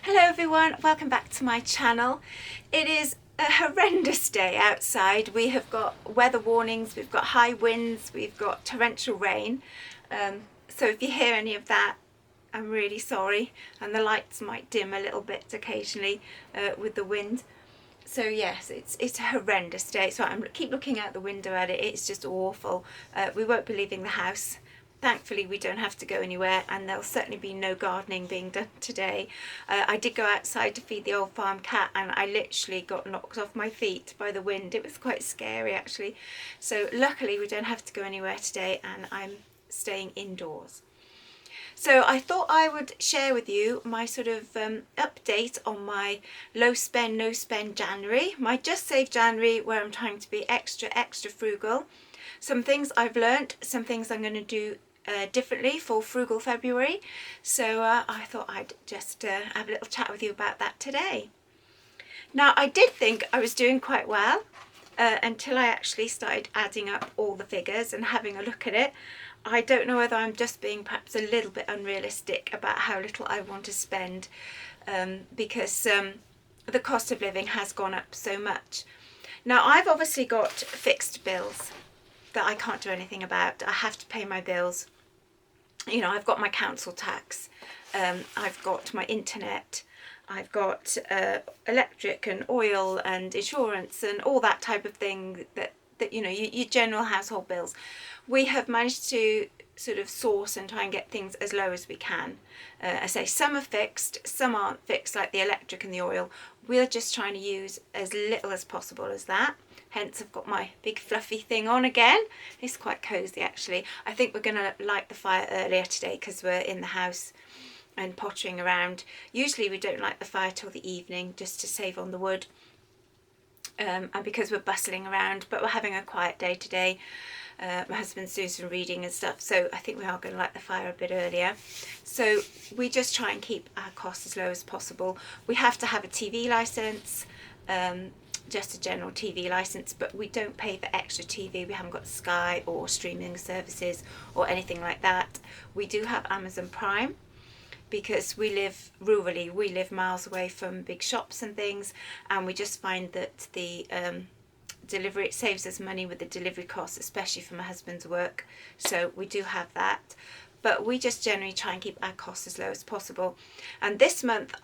Hello everyone, welcome back to my channel. It is a horrendous day outside. We have got weather warnings, we've got high winds, we've got torrential rain. So if you hear any of that, I'm really sorry, and the lights might dim a little bit occasionally with the wind. So yes, it's a horrendous day. So I keep looking out the window at it. It's just awful. We won't be leaving the house. Thankfully we don't have to go anywhere, and there'll certainly be no gardening being done today. I did go outside to feed the old farm cat, and I literally got knocked off my feet by the wind. It was quite scary actually. So luckily we don't have to go anywhere today, and I'm staying indoors. So I thought I would share with you my sort of update on my low spend, no spend January, my just save January, where I'm trying to be extra frugal. Some things I've learnt, some things I'm going to do differently for Frugal February. So I thought I'd just have a little chat with you about that today. Now I did think I was doing quite well until I actually started adding up all the figures and having a look at it. I don't know whether I'm just being perhaps a little bit unrealistic about how little I want to spend because the cost of living has gone up so much. Now I've obviously got fixed bills that I can't do anything about. I have to pay my bills. You know, I've got my council tax, I've got my internet, I've got electric and oil and insurance and all that type of thing that you know, your general household bills. We have managed to sort of source and try and get things as low as we can. I say some are fixed, some aren't fixed, like the electric and the oil. We're just trying to use as little as possible as that. Hence I've got my big fluffy thing on again. It's quite cosy actually. I think we're going to light the fire earlier today because we're in the house and pottering around. Usually we don't light the fire till the evening just to save on the wood. And because we're bustling around, but we're having a quiet day today. My husband's doing some reading and stuff, so I think we are going to light the fire a bit earlier. So we just try and keep our costs as low as possible. We have to have a TV licence, just a general TV licence, but we don't pay for extra TV. We haven't got Sky or streaming services or anything like that. We do have Amazon Prime, because we live rurally, we live miles away from big shops and things, and we just find that the delivery, it saves us money with the delivery costs, especially for my husband's work. So we do have that, but we just generally try and keep our costs as low as possible. And this month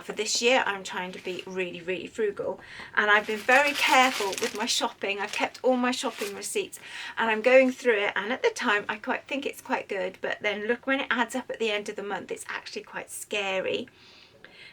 for this year I'm trying to be really frugal, and I've been very careful with my shopping. I've kept all my shopping receipts and I'm going through it, and at the time I quite think it's quite good, but then look, when it adds up at the end of the month it's actually quite scary.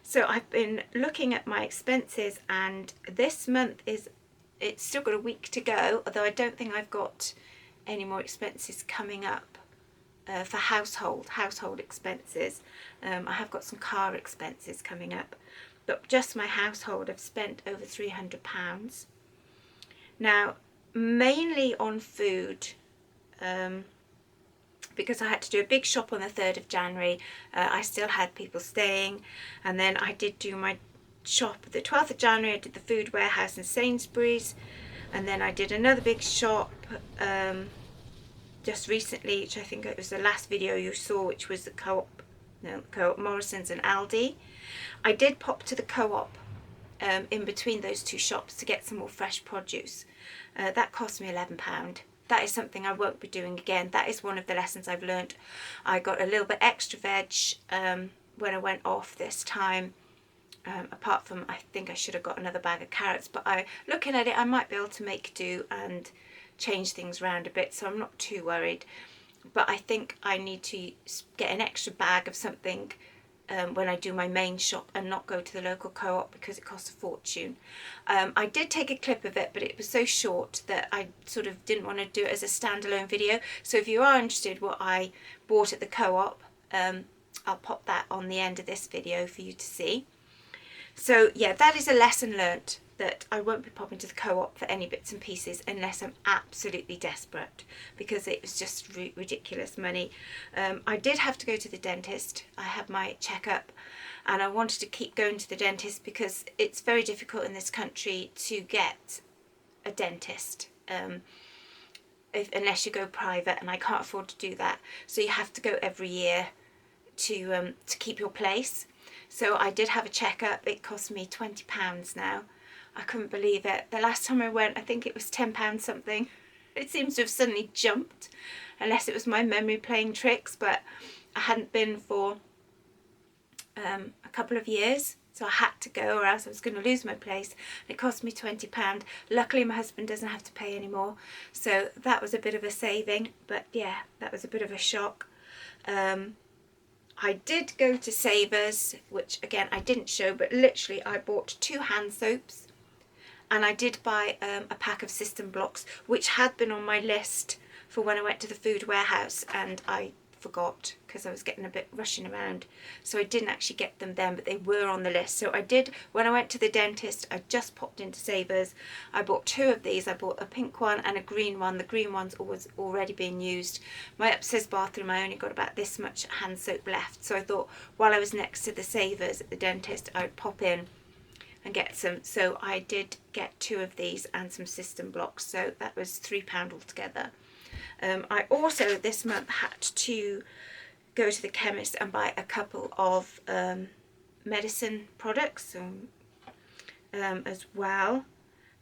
So I've been looking at my expenses, and this month it's still got a week to go, although I don't think I've got any more expenses coming up. For household expenses. I have got some car expenses coming up, but just my household I've spent over £300. Now mainly on food, because I had to do a big shop on the 3rd of January. I still had people staying, and then I did do my shop the 12th of January. I did the food warehouse in Sainsbury's, and then I did another big shop just recently, which I think it was the last video you saw, which was the Co-op, Morrison's and Aldi. I did pop to the Co-op in between those two shops to get some more fresh produce. That cost me £11. That is something I won't be doing again. That is one of the lessons I've learnt. I got a little bit extra veg when I went off this time. Apart from, I think I should have got another bag of carrots, but looking at it, I might be able to make do and change things around a bit, so I'm not too worried. But I think I need to get an extra bag of something when I do my main shop and not go to the local Co-op because it costs a fortune. I did take a clip of it, but it was so short that I sort of didn't want to do it as a standalone video. So if you are interested what I bought at the Co-op, I'll pop that on the end of this video for you to see. So yeah, that is a lesson learnt, that I won't be popping to the Co-op for any bits and pieces unless I'm absolutely desperate, because it was just ridiculous money. I did have to go to the dentist. I had my checkup and I wanted to keep going to the dentist because it's very difficult in this country to get a dentist unless you go private, and I can't afford to do that. So you have to go every year to keep your place. So I did have a checkup. It cost me £20 now. I couldn't believe it. The last time I went, I think it was £10 something. It seems to have suddenly jumped, unless it was my memory playing tricks, but I hadn't been for a couple of years, so I had to go or else I was going to lose my place. It cost me £20. Luckily my husband doesn't have to pay anymore, so that was a bit of a saving, but yeah, that was a bit of a shock. I did go to Savers, which again I didn't show, but literally I bought 2 hand soaps, and I did buy a pack of system blocks, which had been on my list for when I went to the food warehouse, and I forgot because I was getting a bit rushing around, so I didn't actually get them then, but they were on the list. So I did, when I went to the dentist, I just popped into Savers. I bought 2 of these. I bought a pink one and a green one. The green one's was already being used. My upstairs bathroom, I only got about this much hand soap left, so I thought while I was next to the Savers at the dentist, I'd pop in and get some. So I did get 2 of these and some system blocks, so that was £3 altogether. I also this month had to go to the chemist and buy a couple of medicine products as well.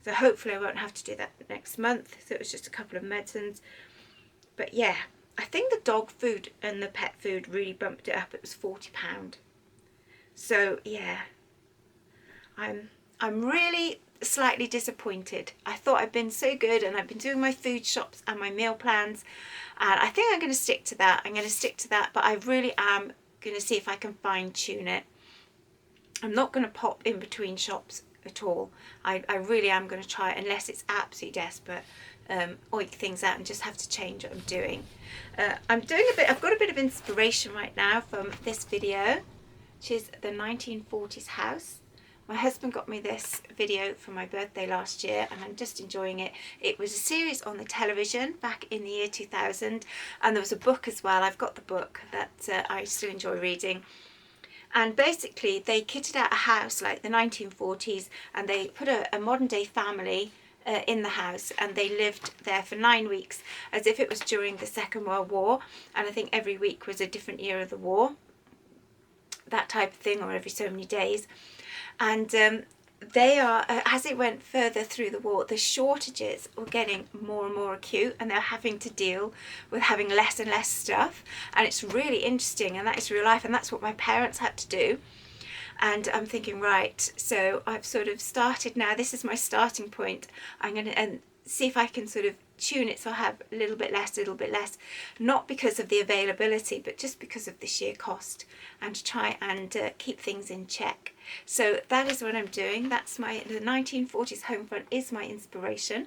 So hopefully I won't have to do that next month. So it was just a couple of medicines. But yeah, I think the dog food and the pet food really bumped it up. It was £40. So yeah, I'm really slightly disappointed. I thought I'd been so good, and I've been doing my food shops and my meal plans, and I think I'm going to stick to that. But I really am going to see if I can fine tune it. I'm not going to pop in between shops at all. I really am going to try, unless it's absolutely desperate, oink things out and just have to change what I'm doing. I've got a bit of inspiration right now from this video, which is the 1940s house. My husband got me this video for my birthday last year, and I'm just enjoying it. It was a series on the television back in the year 2000, and there was a book as well. I've got the book that I still enjoy reading. And basically they kitted out a house like the 1940s, and they put a modern day family in the house, and they lived there for 9 weeks as if it was during the Second World War, and I think every week was a different year of the war, that type of thing, or every so many days. And they are, as it went further through the war, the shortages were getting more and more acute, and they're having to deal with having less and less stuff. And it's really interesting, and that is real life, and that's what my parents had to do. And I'm thinking, right, so I've sort of started now. This is my starting point. I'm going to see if I can sort of tune it so I have a little bit less, not because of the availability, but just because of the sheer cost, and to try and keep things in check. So that is what I'm doing. That's the 1940s home front is my inspiration.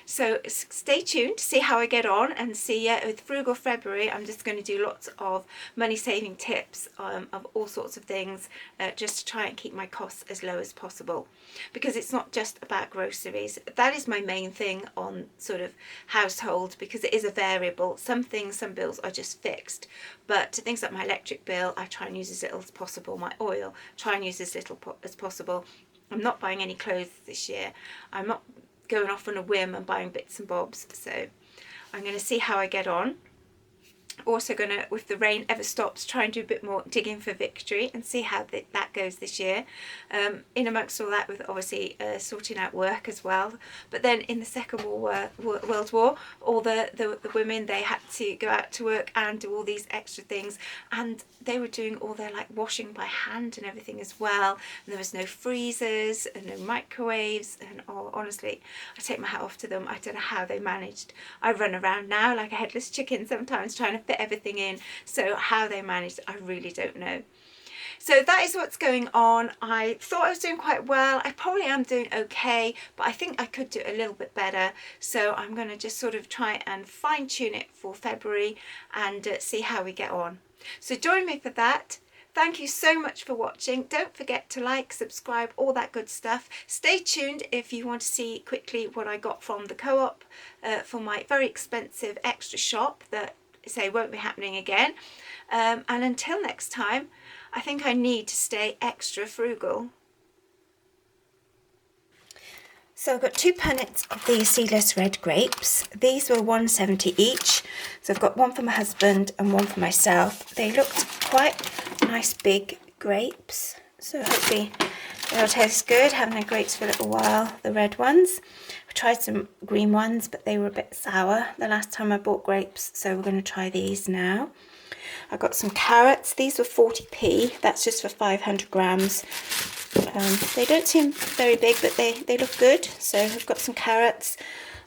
So stay tuned to see how I get on, and see with Frugal February I'm just going to do lots of money saving tips of all sorts of things, just to try and keep my costs as low as possible, because it's not just about groceries. That is my main thing on sort of household, because it is a variable. Some things, some bills are just fixed, but things like my electric bill I try and use as little as possible. My oil, try and use as little as possible. I'm not buying any clothes this year. I'm not going off on a whim and buying bits and bobs, so I'm going to see how I get on. Also going to, if the rain ever stops, try and do a bit more digging for victory and see how that goes this year. In amongst all that, with obviously sorting out work as well. But then in the Second World War, all the women, they had to go out to work and do all these extra things, and they were doing all their like washing by hand and everything as well. And there was no freezers and no microwaves, and oh, honestly, I take my hat off to them. I don't know how they managed. I run around now like a headless chicken sometimes trying to fit everything in, so how they managed, I really don't know. So that is what's going on. I thought I was doing quite well. I probably am doing okay, but I think I could do a little bit better. So I'm going to just sort of try and fine tune it for February and see how we get on. So join me for that. Thank you so much for watching. Don't forget to like, subscribe, all that good stuff. Stay tuned if you want to see quickly what I got from the co-op for my very expensive extra shop that won't be happening again. And until next time, I think I need to stay extra frugal. So I've got 2 punnets of these seedless red grapes. These were £1.70 each. So I've got one for my husband and one for myself. They looked quite nice, big, grapes. So hopefully they'll taste good. Haven't had grapes for a little while, the red ones. I tried some green ones, but they were a bit sour the last time I bought grapes. So we're going to try these now. I got some carrots. These were 40p. That's just for 500 grams. They don't seem very big, but they look good. So I've got some carrots.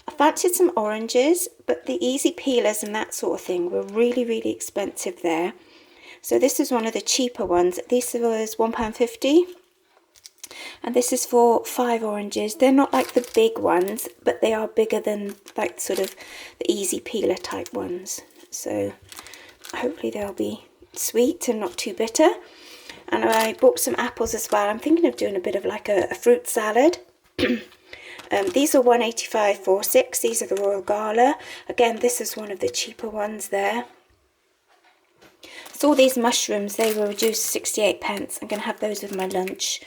I fancied some oranges, but the easy peelers and that sort of thing were really, really expensive there. So this is one of the cheaper ones. This was £1.50. And this is for 5 oranges. They're not like the big ones, but they are bigger than like sort of the easy peeler type ones. So hopefully they'll be sweet and not too bitter. And I bought some apples as well. I'm thinking of doing a bit of like a fruit salad. These are £1.85 for 6. These are the Royal Gala. Again, this is one of the cheaper ones there. So all these mushrooms, they were reduced to 68 pence. I'm going to have those with my lunch.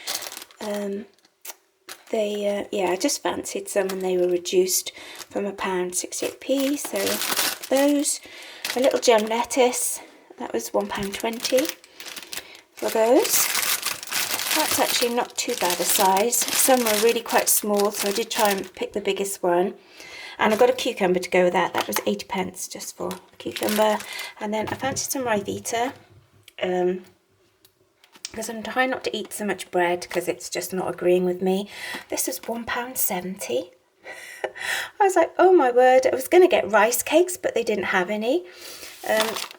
Yeah, I just fancied some and they were reduced from £1, 68p. So those, a little gem lettuce, that was £1.20 for those. That's actually not too bad a size. Some were really quite small, so I did try and pick the biggest one. And I got a cucumber to go with that. That was 80 pence just for a cucumber. And then I fancied some Ryvita. Because I'm trying not to eat so much bread because it's just not agreeing with me. This is £1.70. I was like, oh my word. I was going to get rice cakes, but they didn't have any.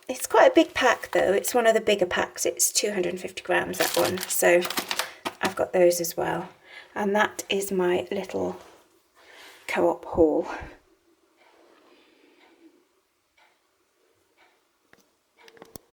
It's quite a big pack though. It's one of the bigger packs. It's 250 grams, that one. So I've got those as well. And that is my little Co-op haul.